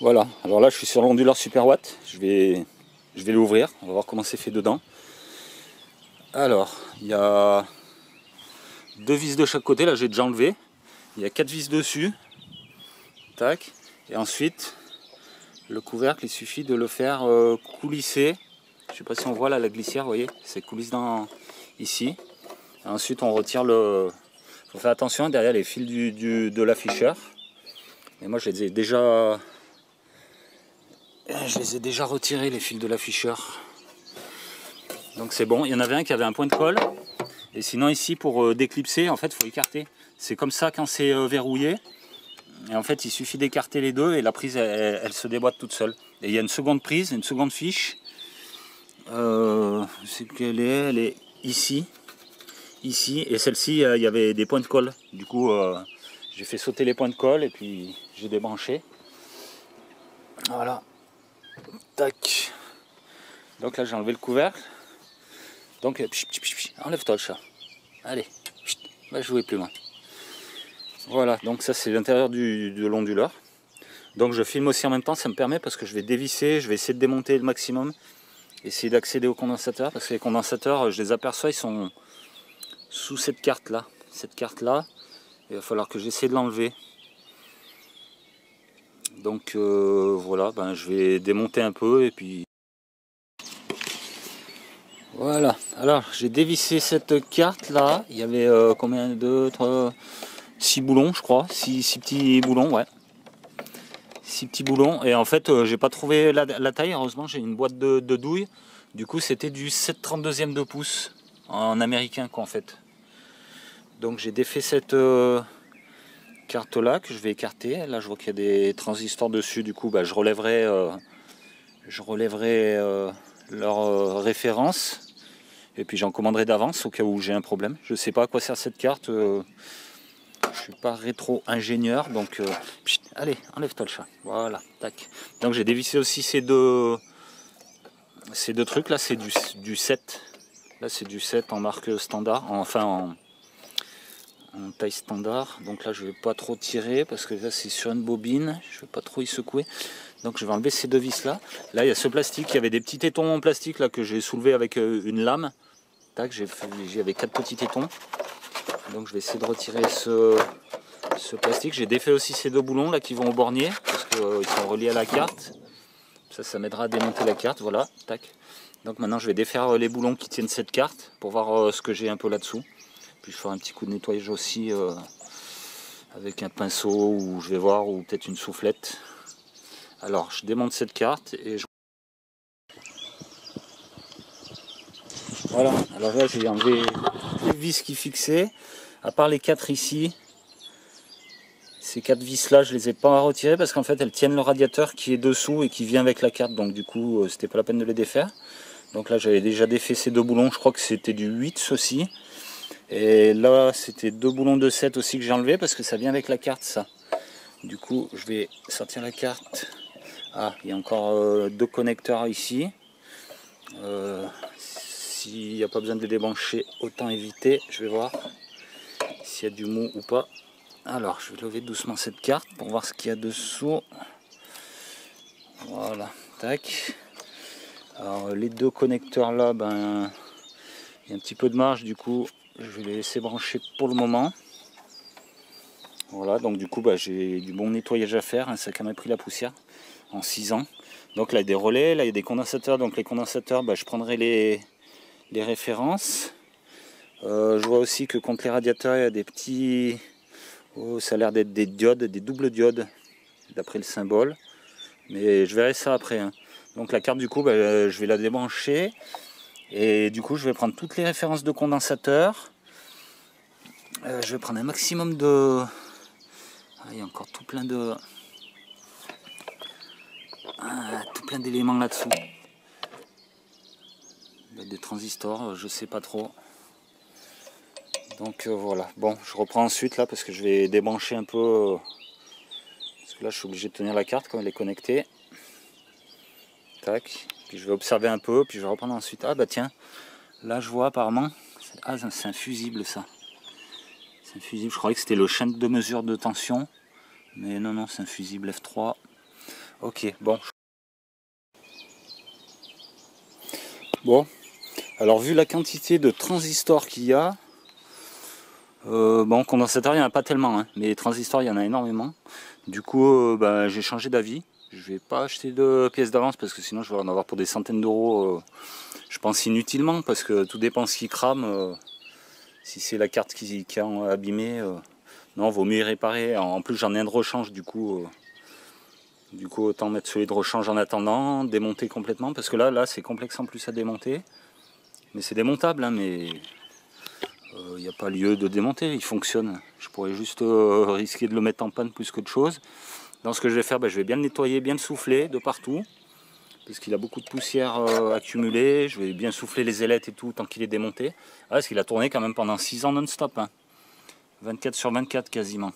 Voilà, alors là je suis sur l'onduleur Super Watt, je vais l'ouvrir, on va voir comment c'est fait dedans. Alors, il y a 2 vis de chaque côté, là j'ai déjà enlevé. Il y a 4 vis dessus. Tac. Et ensuite, le couvercle, il suffit de le faire coulisser. Je ne sais pas si on voit là la glissière, vous voyez, c'est coulisse ici. Et ensuite on retire le... Il faut faire attention derrière les fils de l'afficheur. Et moi je les ai déjà retirés, les fils de l'afficheur. Donc c'est bon, il y en avait un qui avait un point de colle. Et sinon ici pour déclipser, en fait il faut écarter. C'est comme ça quand c'est verrouillé. Et en fait il suffit d'écarter les deux et la prise elle se déboîte toute seule. Et il y a une seconde prise, une seconde fiche. C'est qu'elle est, elle est ici. Ici, et celle-ci il y avait des points de colle. Du coup j'ai fait sauter les points de colle et puis j'ai débranché. Voilà. Tac. Donc là j'ai enlevé le couvercle. Donc enlève-toi le chat. Allez, va jouer plus loin. Voilà, donc ça c'est l'intérieur de l'onduleur. Donc je filme aussi en même temps, ça me permet parce que je vais dévisser, je vais essayer de démonter le maximum. Essayer d'accéder au condensateur, parce que les condensateurs, je les aperçois, ils sont sous cette carte là. Cette carte là, il va falloir que j'essaie de l'enlever. Donc voilà, je vais démonter un peu et puis... Voilà, alors j'ai dévissé cette carte là, il y avait combien, 2, 3, 6 boulons je crois, 6 petits boulons, ouais. 6 petits boulons, et en fait j'ai pas trouvé la taille, heureusement j'ai une boîte de douille, du coup c'était du 7/32 de pouce, en américain quoi en fait. Donc j'ai défait cette carte là que je vais écarter, là je vois qu'il y a des transistors dessus, du coup je relèverai leur référence. Et puis j'en commanderai d'avance au cas où j'ai un problème. Je ne sais pas à quoi sert cette carte. Je ne suis pas rétro-ingénieur. Donc, allez, enlève-toi le chat. Voilà, tac. Donc j'ai dévissé aussi ces deux trucs. Là, c'est du 7. Là, c'est du 7 en marque standard. Enfin, en taille standard. Donc là, je ne vais pas trop tirer parce que là, c'est sur une bobine. Je ne vais pas trop y secouer. Donc je vais enlever ces deux vis là. Là il y a ce plastique, il y avait des petits tétons en plastique là que j'ai soulevé avec une lame. Tac, j'avais 4 petits tétons. Donc je vais essayer de retirer ce plastique. J'ai défait aussi ces deux boulons là qui vont au bornier parce qu'ils sont reliés à la carte. Ça m'aidera à démonter la carte. Voilà, tac. Donc maintenant je vais défaire les boulons qui tiennent cette carte pour voir ce que j'ai un peu là-dessous. Puis je ferai un petit coup de nettoyage aussi avec un pinceau ou je vais voir, ou peut-être une soufflette. Alors je démonte cette carte et je... Voilà, alors là j'ai enlevé les vis qui fixaient, à part les 4 ici. Ces 4 vis là je les ai pas retirées parce qu'en fait elles tiennent le radiateur qui est dessous et qui vient avec la carte, donc du coup c'était pas la peine de les défaire. Donc là j'avais déjà défait ces 2 boulons, je crois que c'était du 8 ceci. Et là c'était 2 boulons de 7 aussi que j'ai enlevé parce que ça vient avec la carte ça. Du coup je vais sortir la carte. Ah, il y a encore 2 connecteurs ici. S'il n'y a pas besoin de les débrancher, autant éviter. Je vais voir s'il y a du mou ou pas. Alors, je vais lever doucement cette carte pour voir ce qu'il y a dessous. Voilà, tac. Alors, les 2 connecteurs là, il y a un petit peu de marge, du coup, je vais les laisser brancher pour le moment. Voilà, donc du coup, j'ai du bon nettoyage à faire. Hein, ça a quand même pris la poussière en 6 ans. Donc là, il y a des relais, là, il y a des condensateurs. Donc les condensateurs, je prendrai les références. Je vois aussi que contre les radiateurs, il y a des petits... Oh, ça a l'air d'être des diodes, des doubles diodes, d'après le symbole. Mais je verrai ça après. Hein. Donc la carte, du coup, je vais la débrancher. Et du coup, je vais prendre toutes les références de condensateurs. Je vais prendre un maximum de... Ah, il y a encore tout plein de... tout plein d'éléments là-dessous. Des transistors, je sais pas trop. Donc voilà, bon, je reprends ensuite là parce que je vais débrancher un peu, parce que là je suis obligé de tenir la carte quand elle est connectée. Tac, puis je vais observer un peu, puis je vais reprendre ensuite. Ah tiens, là je vois apparemment, ah c'est un fusible ça. C'est un fusible, je croyais que c'était le chaîne de mesure de tension, mais non, c'est un fusible F3. Ok, bon. Bon, alors vu la quantité de transistors qu'il y a, bon, condensateur il n'y en a pas tellement, hein, mais transistors il y en a énormément. Du coup, bah, j'ai changé d'avis. Je vais pas acheter de pièces d'avance parce que sinon je vais en avoir pour des centaines d'euros, je pense inutilement, parce que tout dépend ce qui crame. Si c'est la carte qui est abîmée, non, vaut mieux y réparer. En plus j'en ai un de rechange, du coup autant mettre celui de rechange en attendant, démonter complètement, parce que là c'est complexe en plus à démonter. Mais c'est démontable, hein, mais il n'y a pas lieu de démonter, il fonctionne. Je pourrais juste risquer de le mettre en panne plus qu'autre chose. Donc ce que je vais faire, je vais bien le nettoyer, bien le souffler de partout, parce qu'il a beaucoup de poussière accumulée. Je vais bien souffler les ailettes et tout tant qu'il est démonté. Ah, parce qu'il a tourné quand même pendant 6 ans non-stop, hein. 24 sur 24 quasiment.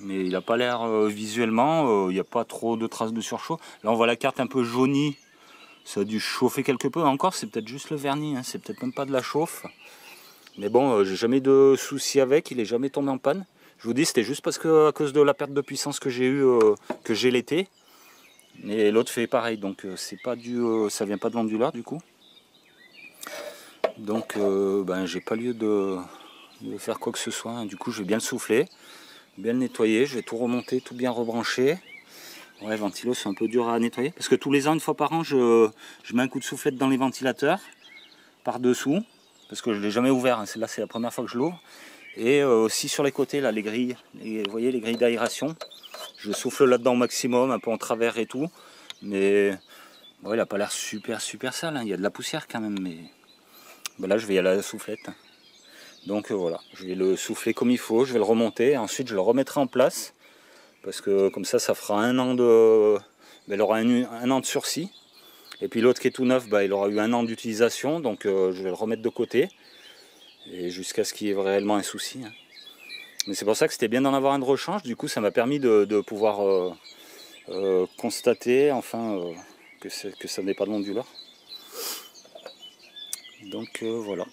Mais il n'a pas l'air visuellement, il n'y a pas trop de traces de surchauffe. Là on voit la carte un peu jaunie, ça a dû chauffer quelque peu. Encore c'est peut-être juste le vernis, hein. C'est peut-être même pas de la chauffe. Mais bon, j'ai jamais de soucis avec, il est jamais tombé en panne. Je vous dis, c'était juste parce que à cause de la perte de puissance que j'ai eu, que j'ai l'été. Et l'autre fait pareil, donc c'est pas du, ça vient pas de l'onduleur du coup. Donc j'ai pas lieu de faire quoi que ce soit, hein. Du coup je vais bien le souffler, bien le nettoyer, je vais tout remonter, tout bien rebrancher. Ouais, ventilo c'est un peu dur à nettoyer, parce que tous les ans, une fois par an, je mets un coup de soufflette dans les ventilateurs, par dessous, parce que je ne l'ai jamais ouvert, hein. Là c'est la première fois que je l'ouvre. Et aussi sur les côtés, là, les grilles, vous voyez les grilles d'aération, je souffle là-dedans au maximum, un peu en travers et tout. Mais bon, il n'a pas l'air super sale, hein. Il y a de la poussière quand même, mais là je vais y aller à la soufflette. Donc voilà, je vais le souffler comme il faut, je vais le remonter, ensuite je le remettrai en place, parce que comme ça fera un an de... il aura un an de sursis. Et puis l'autre qui est tout neuf, il aura eu un an d'utilisation, donc je vais le remettre de côté, et jusqu'à ce qu'il y ait réellement un souci, hein. Mais c'est pour ça que c'était bien d'en avoir un de rechange, du coup ça m'a permis de pouvoir constater enfin que ça n'est pas de l'onduleur. Donc voilà.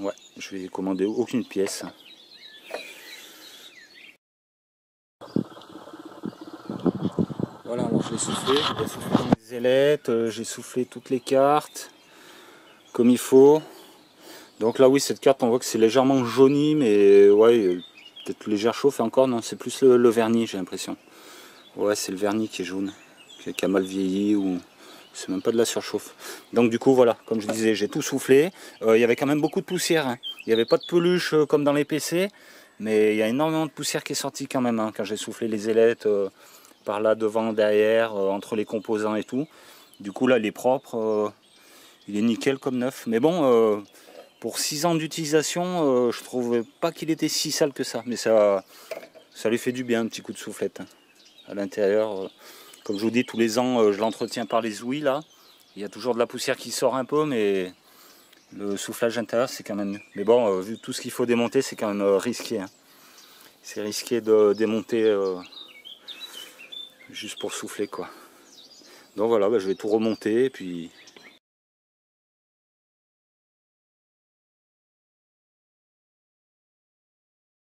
Ouais, je vais commander aucune pièce. Voilà, alors je l'ai soufflé, j'ai soufflé dans les ailettes, j'ai soufflé toutes les cartes comme il faut. Donc là oui, cette carte on voit que c'est légèrement jauni, mais ouais, peut-être légère chauffe, et encore non, c'est plus le vernis, j'ai l'impression. Ouais, c'est le vernis qui est jaune, qui a mal vieilli, ou c'est même pas de la surchauffe. Donc du coup voilà, comme je disais, j'ai tout soufflé. Il y avait quand même beaucoup de poussière, hein. Il n'y avait pas de peluche comme dans les PC, mais il y a énormément de poussière qui est sortie quand même, hein, quand j'ai soufflé les ailettes par là, devant, derrière, entre les composants et tout. Du coup là il est propre, il est nickel comme neuf. Mais bon, pour 6 ans d'utilisation, je trouvais pas qu'il était si sale que ça. Mais ça lui fait du bien, un petit coup de soufflette, hein, à l'intérieur. Comme je vous dis, tous les ans, je l'entretiens par les ouïes là. Il y a toujours de la poussière qui sort un peu, mais le soufflage intérieur, c'est quand même mieux. Mais bon, vu tout ce qu'il faut démonter, c'est quand même risqué, hein. C'est risqué de démonter juste pour souffler, quoi. Donc voilà, je vais tout remonter, et puis